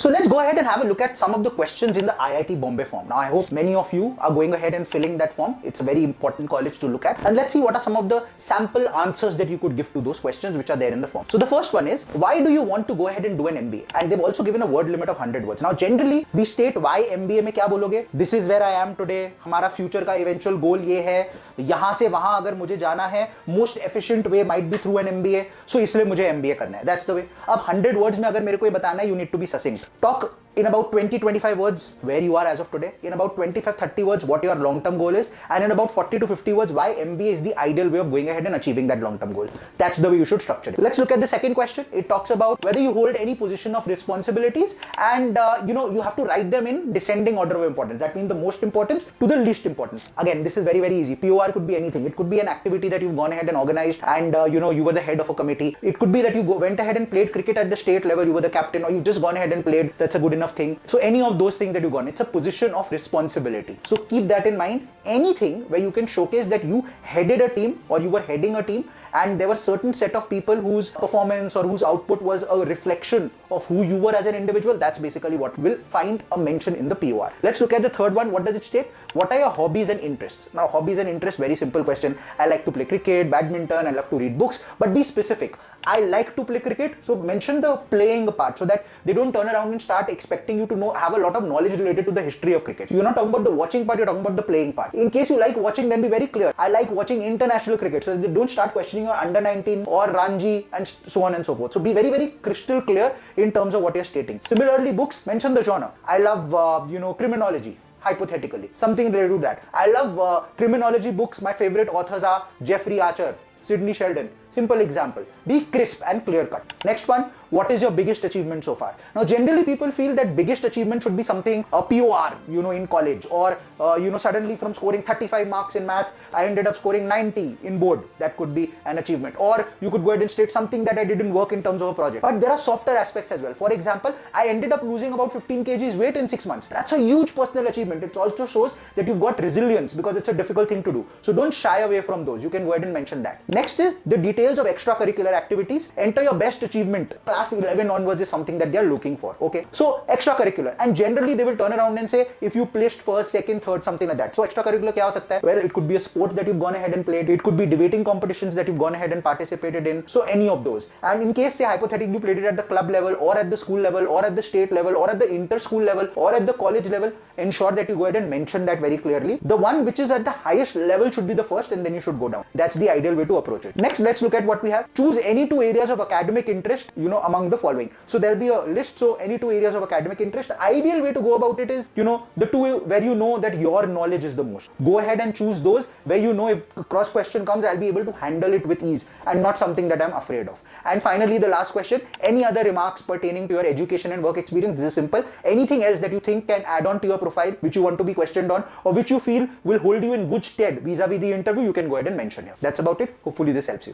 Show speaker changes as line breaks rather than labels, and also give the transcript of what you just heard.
So let's go ahead and have a look at some of the questions in the IIT Bombay form. Now I hope many of you are going ahead and filling that form. It's a very important college to look at. And let's see what are some of the sample answers that you could give to those questions which are there in the form. So the first one is, why do you want to go ahead and do an MBA? And they've also given a word limit of 100 words. Now generally we state why MBA में क्या बोलोगे? This is where I am today. हमारा future का eventual goal ये है. यहाँ से वहाँ अगर मुझे जाना है, most efficient way might be through an MBA. So इसलिए मुझे MBA करना है. That's the way. अब 100 words में अगर मेरे को ये बताना है, you need to be succinct. Talk in about 20-25 words where you are as of today, in about 25-30 words what your long-term goal is, and in about 40-50 words why MBA is the ideal way of going ahead and achieving that long-term goal. That's the way you should structure it. Let's look at the second question. It talks about whether you hold any position of responsibilities, and you have to write them in descending order of importance. That means the most important to the least important. Again, this is very, very easy. POR could be anything. It could be an activity that you've gone ahead and organized, and you were the head of a committee. It could be that you went ahead and played cricket at the state level, you were the captain, or you've just gone ahead and played. That's a good enough thing. So any of those things that you've gone, it's a position of responsibility. So keep that in mind. Anything where you can showcase that you headed a team or you were heading a team and there were certain set of people whose performance or whose output was a reflection of who you were as an individual, that's basically what will find a mention in the POR. Let's look at the third one. What does it state? What are your hobbies and interests? Now hobbies and interests, very simple question. I like to play cricket, badminton, I love to read books, but be specific. I like to play cricket, so mention the playing part so that they don't turn around and start expecting you to have a lot of knowledge related to the history of cricket. You're not talking about the watching part, you're talking about the playing part. In case you like watching, then be very clear. I like watching international cricket, so they don't start questioning your under 19 or Ranji and so on and so forth. So be very, very crystal clear in terms of what you're stating. Similarly, books, mention the genre. I love, criminology. Hypothetically, something related to that. I love criminology books. My favorite authors are Jeffrey Archer, Sidney Sheldon. Simple example. Be crisp and clear cut. Next one, what is your biggest achievement so far? Now generally people feel that biggest achievement should be something, a POR, in college, or suddenly from scoring 35 marks in math, I ended up scoring 90 in board. That could be an achievement. Or you could go ahead and state something that I didn't work in terms of a project. But there are softer aspects as well. For example, I ended up losing about 15 kgs weight in 6 months. That's a huge personal achievement. It also shows that you've got resilience because it's a difficult thing to do. So don't shy away from those. You can go ahead and mention that. Next is the details of extracurricular activities. Enter your best achievement. Class 11 onwards is something that they are looking for. Okay. So extracurricular, and generally they will turn around and say if you placed first, second, third, something like that. So extracurricular kya ho sakta hai? Well, it could be a sport that you've gone ahead and played. It could be debating competitions that you've gone ahead and participated in. So any of those. And in case say hypothetically you played it at the club level or at the school level or at the state level or at the inter-school level or at the college level, ensure that you go ahead and mention that very clearly. The one which is at the highest level should be the first, and then you should go down. That's the ideal way to approach it. Next, let's look at what we have. Choose any 2 areas of academic interest, among the following. So there'll be a list. So any 2 areas of academic interest. Ideal way to go about it is, the 2 where that your knowledge is the most. Go ahead and choose those where if cross question comes, I'll be able to handle it with ease and not something that I'm afraid of. And finally, the last question, any other remarks pertaining to your education and work experience? This is simple. Anything else that you think can add on to your profile, which you want to be questioned on, or which you feel will hold you in good stead vis-a-vis the interview, you can go ahead and mention here. That's about it. Hopefully this helps you.